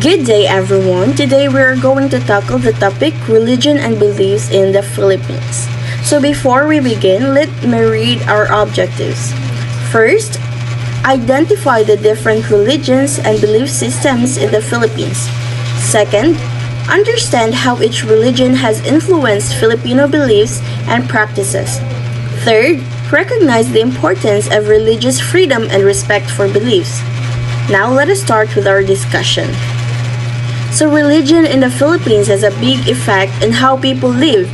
Good day, everyone. Today we are going to tackle the topic religion and beliefs in the Philippines. So before we begin, let me read our objectives. First, identify the different religions and belief systems in the Philippines. Second, understand how each religion has influenced Filipino beliefs and practices. Third, recognize the importance of religious freedom and respect for beliefs. Now let us start with our discussion. So religion in the Philippines has a big effect on how people live.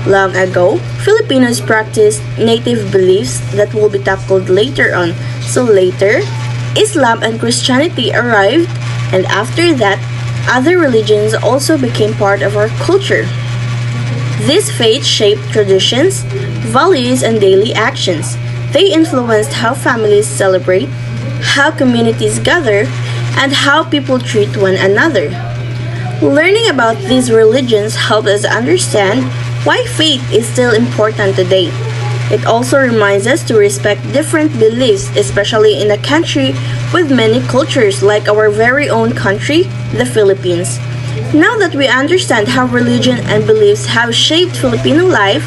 Long ago, Filipinos practiced native beliefs that will be tackled later on. So later, Islam and Christianity arrived, and after that, other religions also became part of our culture. These faiths shaped traditions, values, and daily actions. They influenced how families celebrate, how communities gather, and how people treat one another. Learning about these religions helps us understand why faith is still important today. It also reminds us to respect different beliefs, especially in a country with many cultures like our very own country, the Philippines. Now that we understand how religion and beliefs have shaped Filipino life,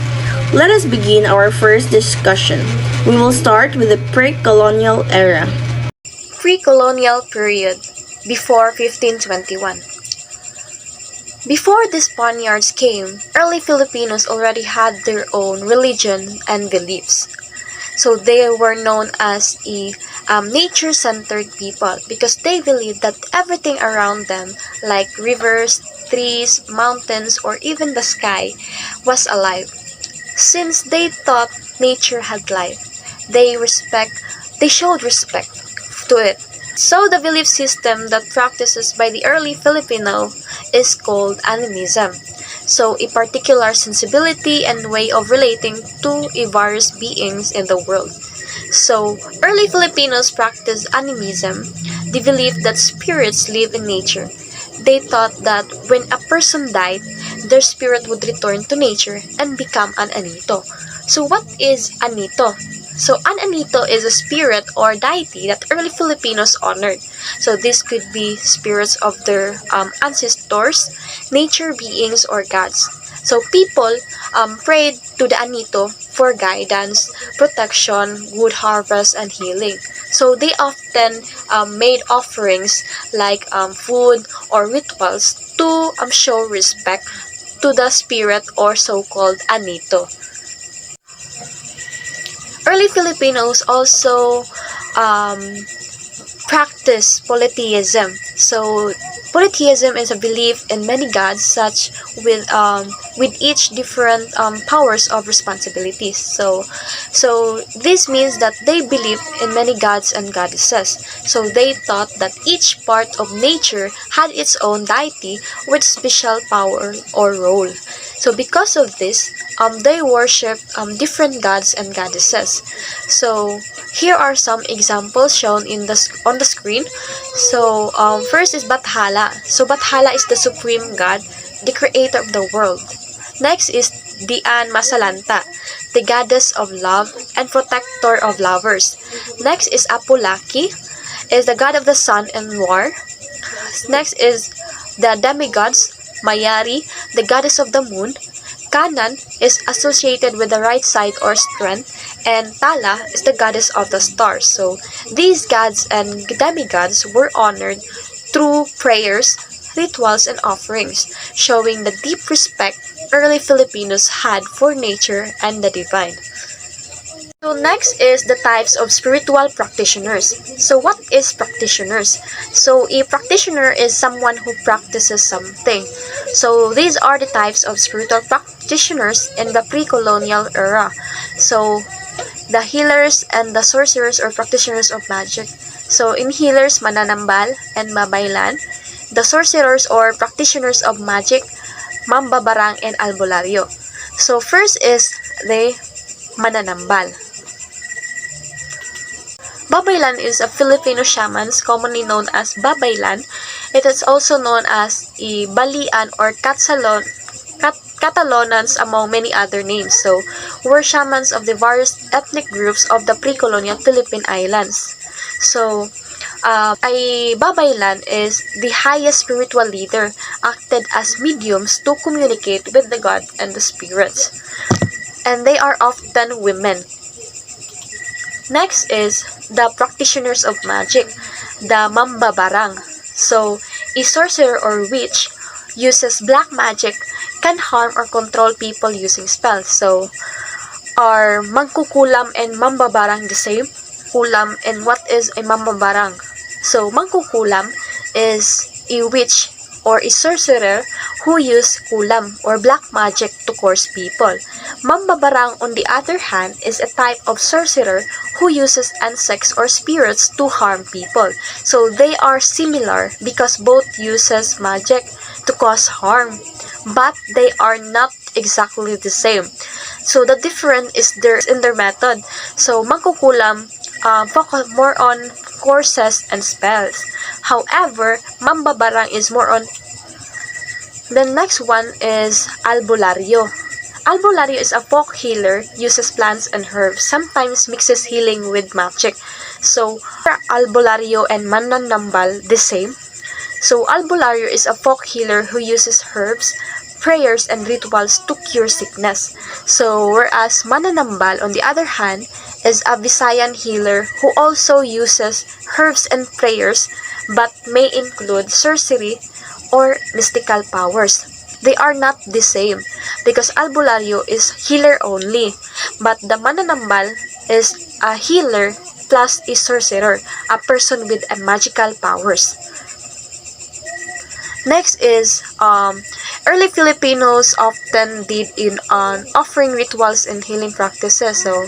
let us begin our first discussion. We will start with the pre-colonial era. Pre-colonial period, before 1521. Before the Spaniards came, early Filipinos already had their own religion and beliefs. So they were known as a nature-centered people because they believed that everything around them, like rivers, trees, mountains, or even the sky, was alive. Since they thought nature had life, they showed respect to it. So the belief system that practices by the early Filipino is called animism. So a particular sensibility and way of relating to various beings in the world. So early Filipinos practiced animism. They believed that spirits live in nature. They thought that when a person died, their spirit would return to nature and become an anito. So what is anito? So an anito is a spirit or deity that early Filipinos honored. So this could be spirits of their ancestors, nature beings, or gods. So people prayed to the anito for guidance, protection, good harvest, and healing. So they often made offerings like food or rituals to show respect to the spirit or so-called anito. Early Filipinos also practice polytheism. So polytheism is a belief in many gods, such with each different powers of responsibilities. So this means that they believe in many gods and goddesses. So they thought that each part of nature had its own deity with special power or role. So because of this, they worship different gods and goddesses. So here are some examples shown on the screen. So first is Bathala. So Bathala is the supreme god, the creator of the world. Next is Dian Masalanta, the goddess of love and protector of lovers. Next is Apulaki, is the god of the sun and war. Next is the demigods, Mayari, the goddess of the moon. Kanan is associated with the right side or strength, and Tala is the goddess of the stars. So these gods and demigods were honored through prayers, rituals, and offerings, showing the deep respect early Filipinos had for nature and the divine. So next is the types of spiritual practitioners. So what is practitioners? So a practitioner is someone who practices something. So these are the types of spiritual practitioners in the pre-colonial era. So the healers and the sorcerers or practitioners of magic. So in healers, mananambal and mabaylan. The sorcerers or practitioners of magic, mambabarang and albularyo. So first is the mananambal. Babaylan is a Filipino shamans commonly known as babaylan. It is also known as balian or Catalonans among many other names. So, were shamans of the various ethnic groups of the pre-colonial Philippine Islands. So, Ay babaylan is the highest spiritual leader, acted as mediums to communicate with the God and the spirits. And they are often women. Next is the practitioners of magic, the mambabarang. So, a sorcerer or witch uses black magic, can harm or control people using spells. So, are mangkukulam and mambabarang the same? Kulam, and what is a mambabarang? So, mangkukulam is a witch or a sorcerer who use kulam or black magic to curse people. Mambabarang, on the other hand, is a type of sorcerer who uses insects or spirits to harm people. So they are similar because both uses magic to cause harm, but they are not exactly the same. So the difference is in their method. So mangkukulam focus more on curses and spells. However, mambabarang is more on. The next one is albularyo. Albularyo is a folk healer, uses plants and herbs, sometimes mixes healing with magic. So, are albularyo and mananambal the same? So, albularyo is a folk healer who uses herbs, prayers, and rituals to cure sickness. So, whereas mananambal, on the other hand, is a Visayan healer who also uses herbs and prayers but may include sorcery or mystical powers. They are not the same because albularyo is healer only, but the mananambal is a healer plus a sorcerer, a person with a magical powers. Next is early Filipinos often did in offering rituals and healing practices. So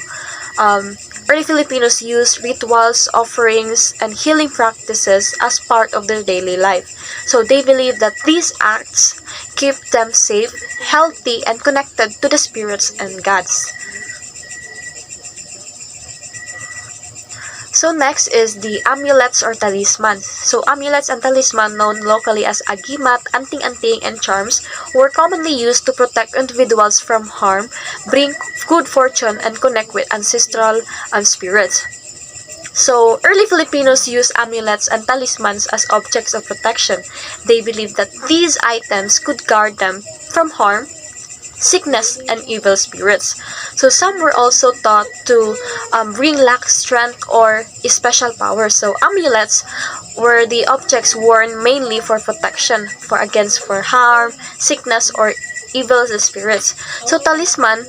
early Filipinos use rituals, offerings, and healing practices as part of their daily life. So they believe that these acts keep them safe, healthy, and connected to the spirits and gods. So next is the amulets or talismans. So amulets and talisman, known locally as agimat, anting-anting, and charms, were commonly used to protect individuals from harm, bring good fortune, and connect with ancestral spirits. So early Filipinos use amulets and talismans as objects of protection. They believe that these items could guard them from harm, sickness, and evil spirits. So some were also thought to bring luck, strength, or special powers. So amulets were the objects worn mainly for protection, against harm, sickness, or evil spirits. So talisman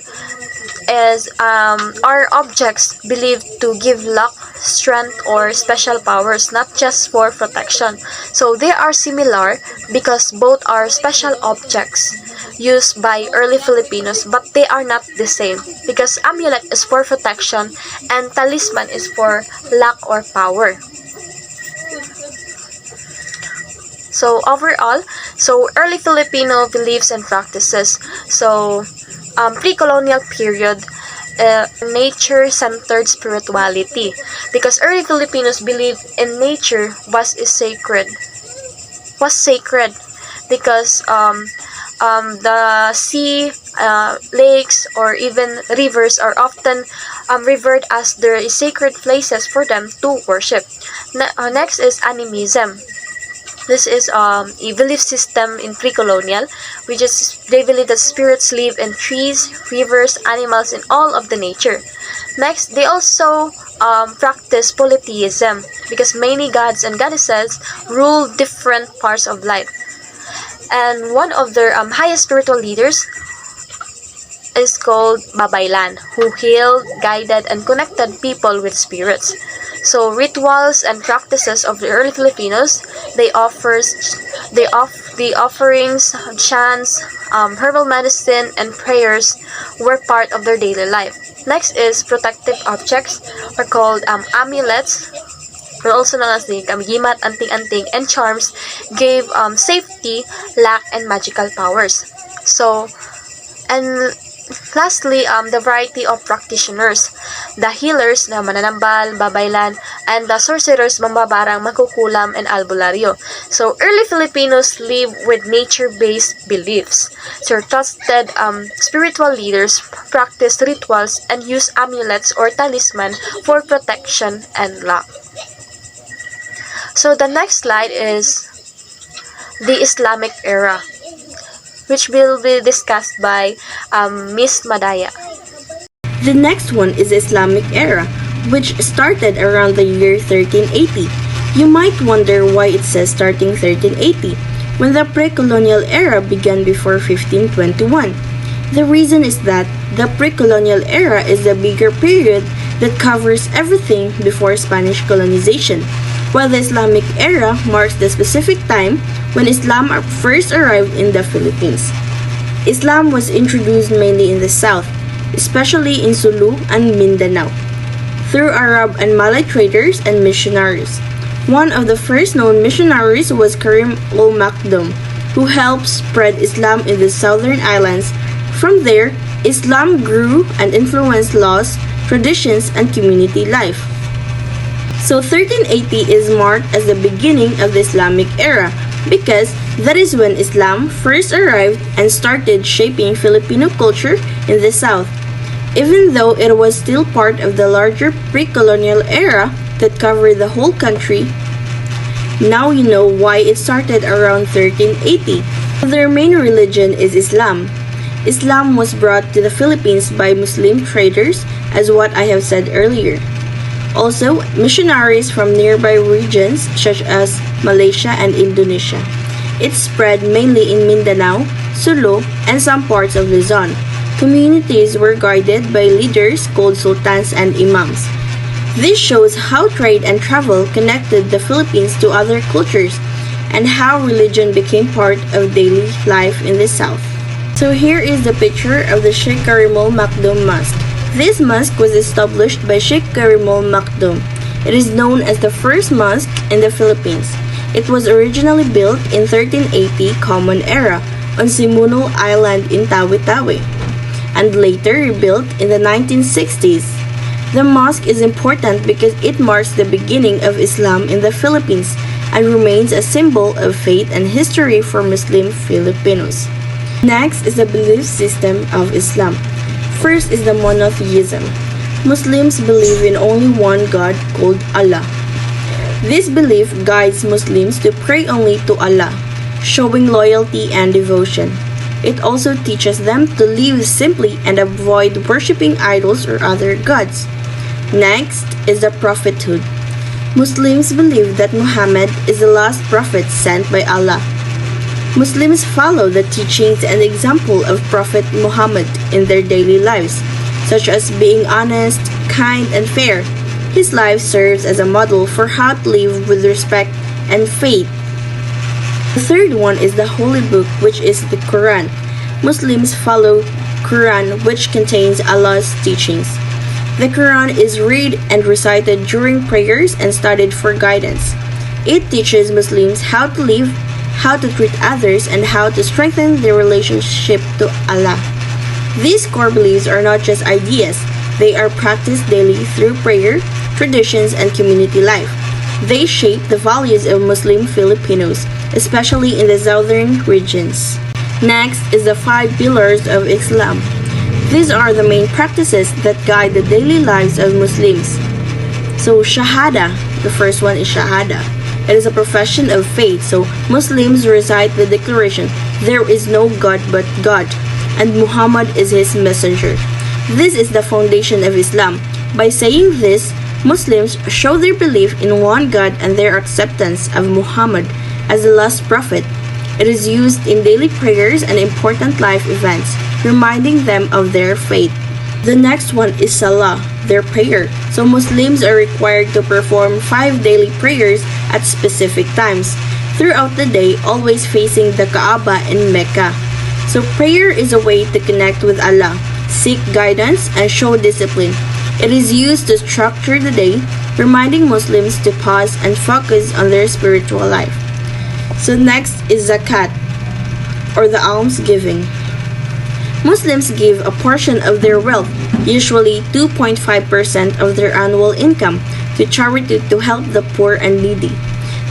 are objects believed to give luck, strength, or special powers, not just for protection. So they are similar because both are special objects used by early Filipinos, but they are not the same because amulet is for protection and talisman is for luck or power. So overall, early Filipino beliefs and practices. So pre-colonial period, nature-centered spirituality, because early Filipinos believed in nature was sacred because the sea, lakes, or even rivers are often revered as their sacred places for them to worship. Next is animism. This is a belief system in pre-colonial, which is they believe that spirits live in trees, rivers, animals, and all of the nature. Next, they also practice polytheism because many gods and goddesses rule different parts of life. And one of their highest spiritual leaders is called Babaylan, who healed, guided, and connected people with spirits. So rituals and practices of the early Filipinos, the offerings, chants, herbal medicine, and prayers were part of their daily life. Next is protective objects, are called amulets, or also known as the agimat, anting-anting, and charms, gave safety, luck, and magical powers. So, and lastly, the variety of practitioners. The healers na mananambal, babaylan, and the sorcerers, mambabarang, mangkukulam, and albularyo. So, early Filipinos live with nature-based beliefs. So, trusted spiritual leaders practice rituals and use amulets or talisman for protection and luck. So the next slide is the Islamic Era, which will be discussed by Miss Madaya. The next one is the Islamic Era, which started around the year 1380. You might wonder why it says starting 1380, when the pre-colonial era began before 1521. The reason is that the pre-colonial era is the bigger period that covers everything before Spanish colonization, while the Islamic era marks the specific time when Islam first arrived in the Philippines. Islam was introduced mainly in the south, especially in Sulu and Mindanao, through Arab and Malay traders and missionaries. One of the first known missionaries was Karim al-Makdum, who helped spread Islam in the southern islands. From there, Islam grew and influenced laws, traditions, and community life. So 1380 is marked as the beginning of the Islamic era because that is when Islam first arrived and started shaping Filipino culture in the south. Even though it was still part of the larger pre-colonial era that covered the whole country, now you know why it started around 1380. Their main religion is Islam. Islam was brought to the Philippines by Muslim traders, as what I have said earlier. Also, missionaries from nearby regions such as Malaysia and Indonesia. It spread mainly in Mindanao, Sulu, and some parts of Luzon. Communities were guided by leaders called sultans and imams. This shows how trade and travel connected the Philippines to other cultures and how religion became part of daily life in the south. So here is the picture of the Sheikh Karimul Makdum Mosque. This mosque was established by Sheikh Karimul Makdum. It is known as the first mosque in the Philippines. It was originally built in 1380 Common Era on Simunul Island in Tawi-Tawi, and later rebuilt in the 1960s. The mosque is important because it marks the beginning of Islam in the Philippines and remains a symbol of faith and history for Muslim Filipinos. Next is the belief system of Islam. First is the monotheism. Muslims believe in only one God called Allah. This belief guides Muslims to pray only to Allah, showing loyalty and devotion. It also teaches them to live simply and avoid worshipping idols or other gods. Next is the prophethood. Muslims believe that Muhammad is the last prophet sent by Allah. Muslims follow the teachings and example of Prophet Muhammad in their daily lives, such as being honest, kind, and fair. His life serves as a model for how to live with respect and faith. The third one is the Holy Book, which is the Quran. Muslims follow Quran, which contains Allah's teachings. The Quran is read and recited during prayers and studied for guidance. It teaches Muslims how to live, how to treat others, and how to strengthen their relationship to Allah. These core beliefs are not just ideas, they are practiced daily through prayer, traditions, and community life. They shape the values of Muslim Filipinos, especially in the southern regions. Next is the 5 pillars of Islam. These are the main practices that guide the daily lives of Muslims. So Shahada, the first one is Shahada. It is a profession of faith, so Muslims recite the declaration, "There is no God but God, and Muhammad is his messenger." This is the foundation of Islam. By saying this, Muslims show their belief in one God and their acceptance of Muhammad as the last prophet. It is used in daily prayers and important life events, reminding them of their faith. The next one is Salah, their prayer. So Muslims are required to perform 5 daily prayers at specific times throughout the day, always facing the Kaaba in Mecca. So prayer is a way to connect with Allah, seek guidance, and show discipline. It is used to structure the day, reminding Muslims to pause and focus on their spiritual life. So next is Zakat, or the alms giving. Muslims give a portion of their wealth, usually 2.5% of their annual income, to charity to help the poor and needy.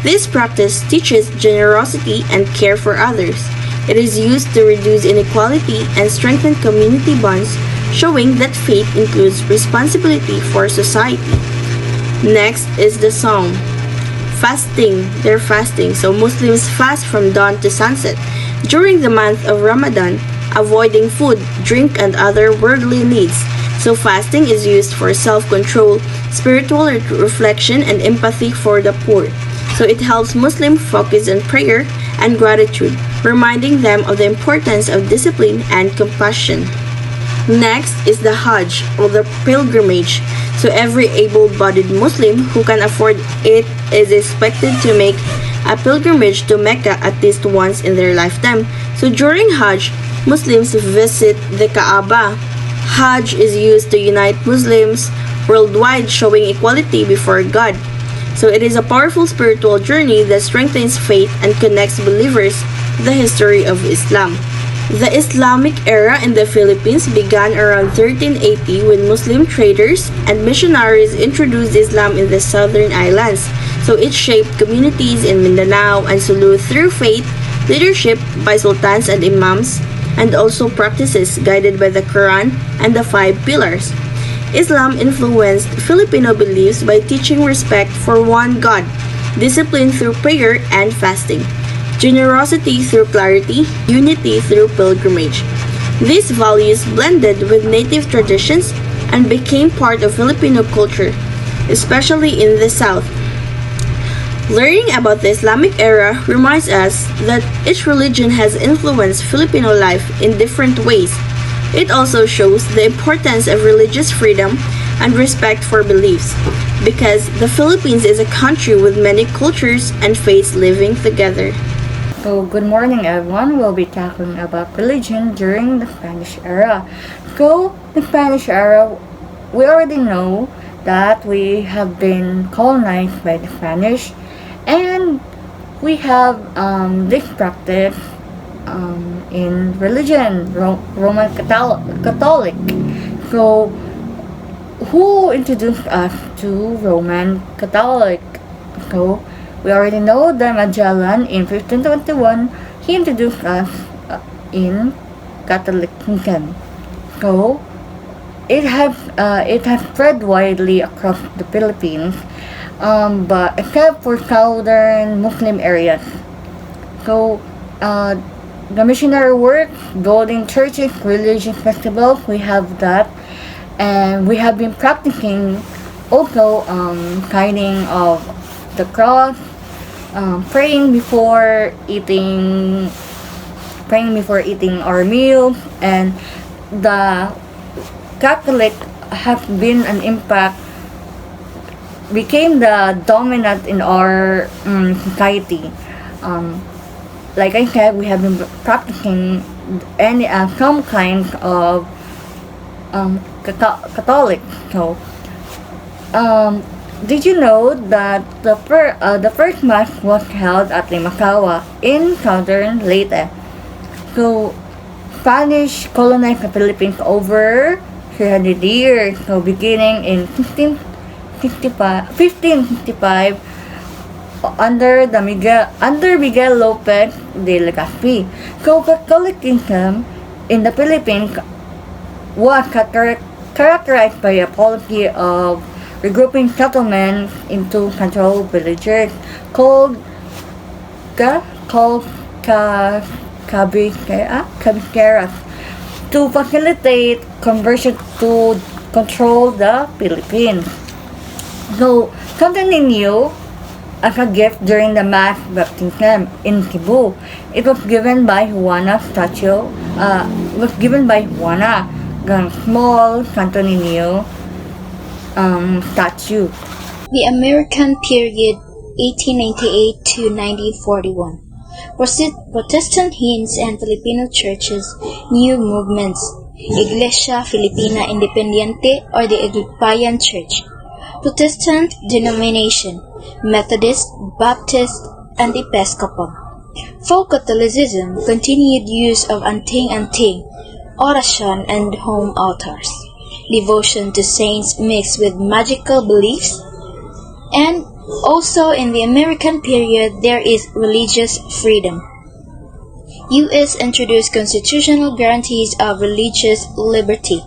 This practice teaches generosity and care for others. It is used to reduce inequality and strengthen community bonds, showing that faith includes responsibility for society. Next is the Psalm. Fasting, they're fasting. So Muslims fast from dawn to sunset. During the month of Ramadan, avoiding food, drink, and other worldly needs. So fasting is used for self-control, spiritual reflection, and empathy for the poor. So it helps Muslims focus on prayer and gratitude, reminding them of the importance of discipline and compassion. Next is the Hajj, or the pilgrimage. So every able-bodied Muslim who can afford it is expected to make a pilgrimage to Mecca at least once in their lifetime. So during Hajj, Muslims visit the Kaaba. Hajj is used to unite Muslims worldwide, showing equality before God. So it is a powerful spiritual journey that strengthens faith and connects believers to the history of Islam. The Islamic era in the Philippines began around 1380 when Muslim traders and missionaries introduced Islam in the southern islands. So it shaped communities in Mindanao and Sulu through faith, leadership by sultans and imams, and also practices guided by the Quran and the five pillars. Islam influenced Filipino beliefs by teaching respect for one God, discipline through prayer and fasting, generosity through clarity, unity through pilgrimage. These values blended with native traditions and became part of Filipino culture, especially in the South. Learning about the Islamic era reminds us that each religion has influenced Filipino life in different ways. It also shows the importance of religious freedom and respect for beliefs, because the Philippines is a country with many cultures and faiths living together. So, good morning everyone. We'll be talking about religion during the Spanish era. So, the Spanish era, we already know that we have been colonized by the Spanish, and we have this practice in religion, Roman Catholic. So, who introduced us to Roman Catholic? So, we already know that Magellan in 1521, he introduced us in Catholicism. So, it has spread widely across the Philippines, but except for southern Muslim areas. So, the missionary work, golden churches, religious festivals, we have that, and we have been practicing also signing of the cross, praying before eating our meal, and the Catholic has been an impact, became the dominant in our society. Like I said, we have been practicing some kind of Catholic. So, did you know that the first mass was held at Limakawa in southern Leyte? So, Spanish colonized the Philippines over 300 years. So, beginning in 1565 under Miguel Lopez de Legazpi. So, Catholicism in the Philippines was characterized by a policy of regrouping settlements into controlled villages called cabiceras to facilitate conversion to control the Philippines. So, something new as a gift during the mass baptism in Cebu. It was given by Juana, a small Santo statue. The American period 1898 to 1941. Protestant hymns and Filipino churches, new movements, Iglesia Filipina Independiente or the Igpayan Church, Protestant denomination, Methodist, Baptist, and Episcopal. For Catholicism, continued use of anting-anting, oracion, and home altars, devotion to saints mixed with magical beliefs, and also in the American period there is religious freedom. U.S. introduced constitutional guarantees of religious liberty.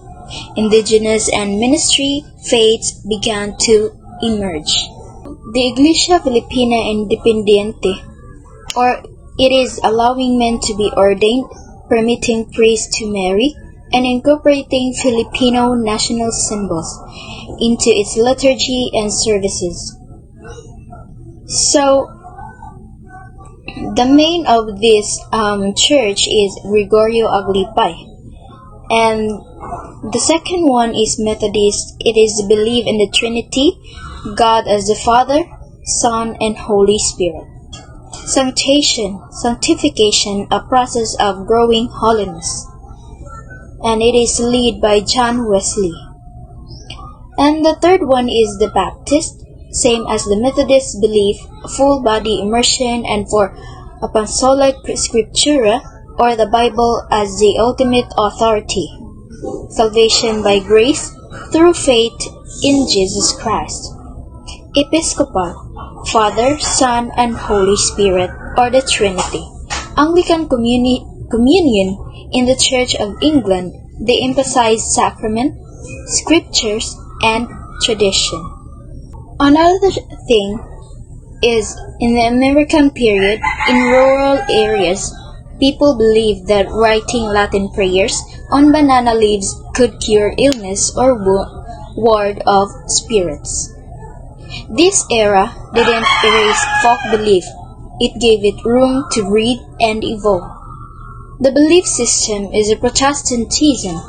Indigenous and ministry faiths began to emerge. The Iglesia Filipina Independiente, or it is allowing men to be ordained, permitting priests to marry, and incorporating Filipino national symbols into its liturgy and services. So, the main of this church is Gregorio Aglipay, and the second one is Methodist. It is believed in the Trinity, God as the Father, Son, and Holy Spirit. Sanctification, a process of growing holiness, and it is led by John Wesley. And the third one is the Baptist, same as the Methodist belief, full body immersion and for apostolic scriptura, or the Bible as the ultimate authority. Salvation by grace through faith in Jesus Christ. Episcopal, Father, Son, and Holy Spirit, or the Trinity. Anglican Communion in the Church of England, they emphasize sacrament, scriptures, and tradition. Another thing is, in the American period, in rural areas, people believed that writing Latin prayers on banana leaves could cure illness or ward off spirits. This era didn't erase folk belief, it gave it room to breathe and evolve. The belief system is a Protestantism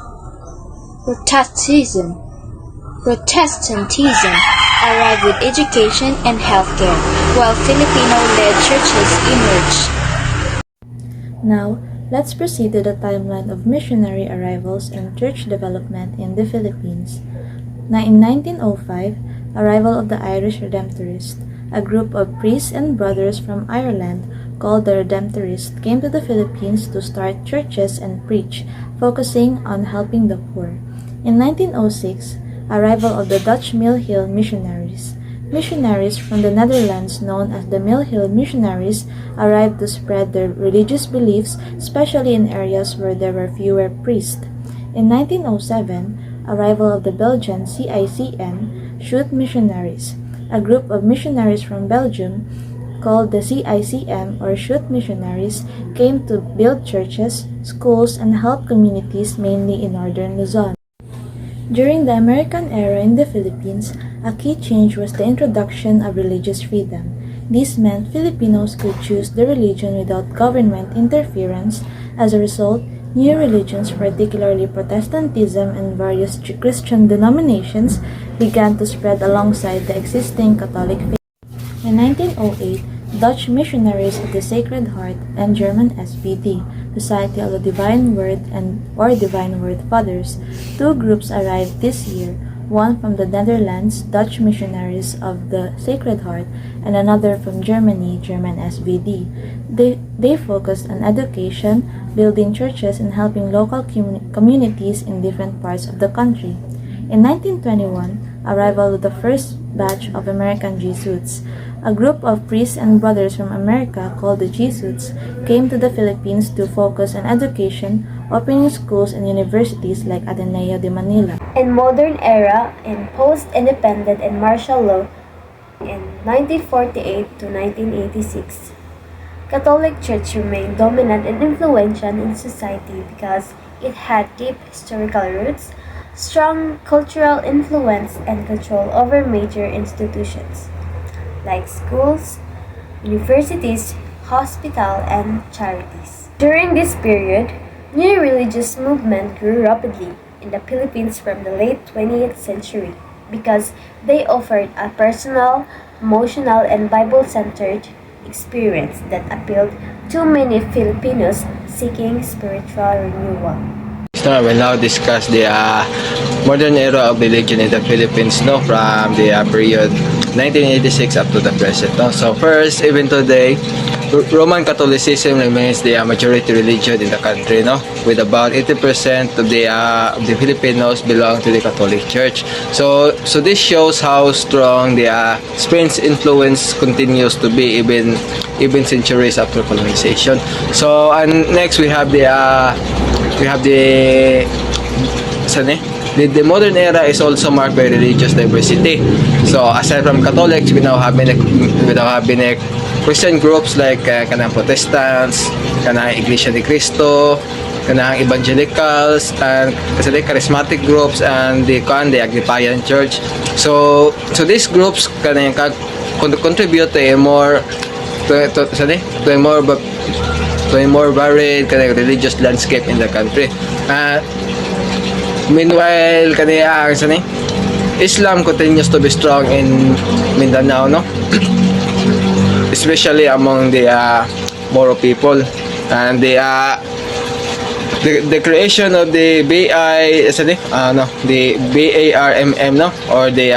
arrived with education and healthcare, while Filipino-led churches emerged. Now, let's proceed to the timeline of missionary arrivals and church development in the Philippines. In 1905, arrival of the Irish Redemptorists, a group of priests and brothers from Ireland called the Redemptorists, came to the Philippines to start churches and preach, focusing on helping the poor. In 1906, arrival of the Dutch Mill Hill Missionaries. Missionaries from the Netherlands known as the Mill Hill Missionaries arrived to spread their religious beliefs, especially in areas where there were fewer priests. In 1907, arrival of the Belgian CICM Shoot Missionaries, a group of missionaries from Belgium called the CICM or Shoot Missionaries came to build churches, schools, and help communities mainly in northern Luzon. During the American era in the Philippines, a key change was the introduction of religious freedom. This meant Filipinos could choose their religion without government interference. As a result, new religions, particularly Protestantism and various Christian denominations, began to spread alongside the existing Catholic faith. In 1908, Dutch missionaries of the Sacred Heart and German SVD, Society of the Divine Word or Divine Word Fathers, two groups arrived this year, one from the Netherlands, Dutch missionaries of the Sacred Heart, and another from Germany, German SVD. They focused on education, building churches, and helping local communities in different parts of the country. In 1921, arrival of the first batch of American Jesuits, a group of priests and brothers from America called the Jesuits, came to the Philippines to focus on education, opening schools and universities like Ateneo de Manila. In modern era, in post-independent and martial law, in 1948 to 1986, Catholic Church remained dominant and influential in society because it had deep historical roots, strong cultural influence, and control over major institutions like schools, universities, hospitals, and charities. During this period, new religious movement grew rapidly in the Philippines from the late 20th century because they offered a personal, emotional, and Bible-centered experience that appealed to many Filipinos seeking spiritual renewal. So I will now discuss the modern era of religion in the Philippines, from the period 1986 up to the present. So first, even today, Roman Catholicism remains the majority religion in the country, with about 80% of the Filipinos belong to the Catholic Church. So this shows how strong the Spain's influence continues to be even centuries after colonization. So and next we have the the modern era is also marked by religious diversity. So aside from Catholics, we now have many Christian groups like kanang Protestants, kanang Iglesia ni Cristo, kanang Evangelicals, and kasi charismatic groups, and the Agripayan Church. So these groups kanang contribute to a more varied kanang religious landscape in the country. Meanwhile, Islam continues to be strong in Mindanao, no? Especially among the Moro people, and the creation of the BARMM, no, or the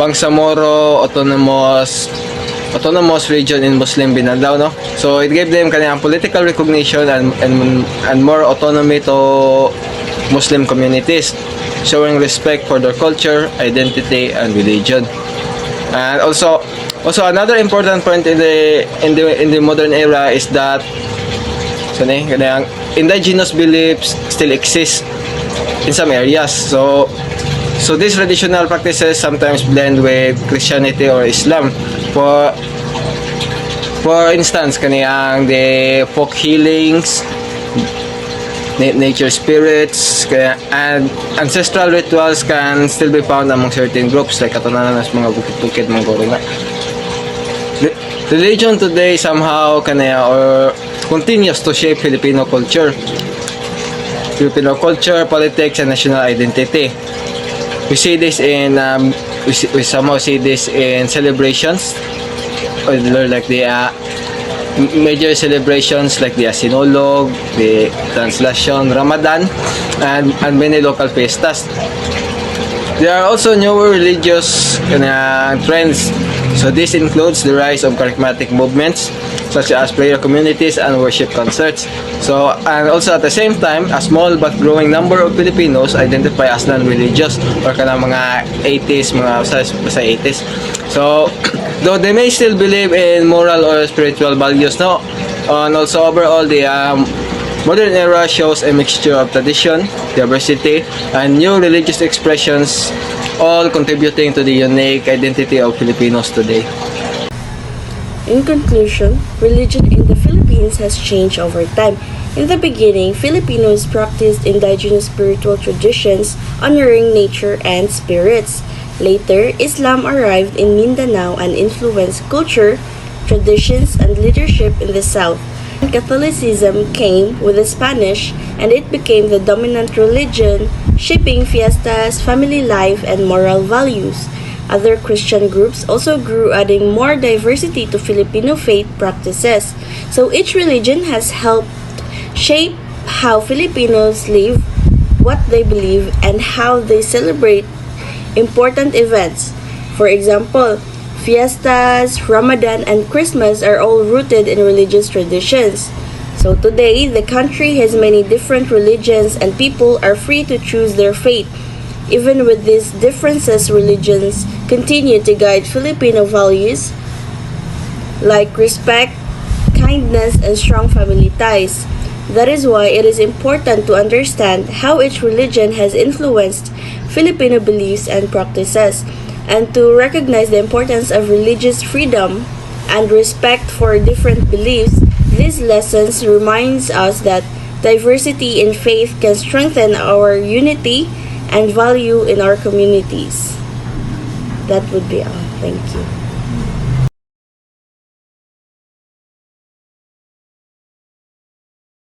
Bangsamoro autonomous region in Muslim Mindanao, no. So it gave them kanang political recognition and more autonomy to Muslim communities, showing respect for their culture, identity, and religion. And also another important point in the modern era is that indigenous beliefs still exist in some areas. So these traditional practices sometimes blend with Christianity or Islam. For instance, the folk healings, nature spirits, and ancestral rituals can still be found among certain groups like katunanan ng mga bukid-bukid, mga goringa. Religion today somehow or continues to shape Filipino culture, politics, and national identity. We see this in we somehow see this in celebrations, or like the major celebrations like the Asinolog, the Translation, Ramadan, and many local fiestas. There are also newer religious trends. So this includes the rise of charismatic movements such as prayer communities and worship concerts. So, and also at the same time, a small but growing number of Filipinos identify as non-religious or mga atheists, mga basta atheists. So, though they may still believe in moral or spiritual values, no, and also overall the modern era shows a mixture of tradition, diversity, and new religious expressions, all contributing to the unique identity of Filipinos today. In conclusion, religion in the Philippines has changed over time. In the beginning, Filipinos practiced indigenous spiritual traditions honoring nature and spirits. Later, Islam arrived in Mindanao and influenced culture, traditions, and leadership in the south. Catholicism came with the Spanish, and it became the dominant religion, shaping fiestas, family life, and moral values. Other Christian groups also grew, adding more diversity to Filipino faith practices. So each religion has helped shape how Filipinos live, what they believe, and how they celebrate important events. For example, fiestas, Ramadan, and Christmas are all rooted in religious traditions. So today, the country has many different religions and people are free to choose their faith. Even with these differences, religions continue to guide Filipino values like respect, kindness, and strong family ties. That is why it is important to understand how each religion has influenced Filipino beliefs and practices, and to recognize the importance of religious freedom and respect for different beliefs. These lessons reminds us that diversity in faith can strengthen our unity and value in our communities. That would be all. Thank you.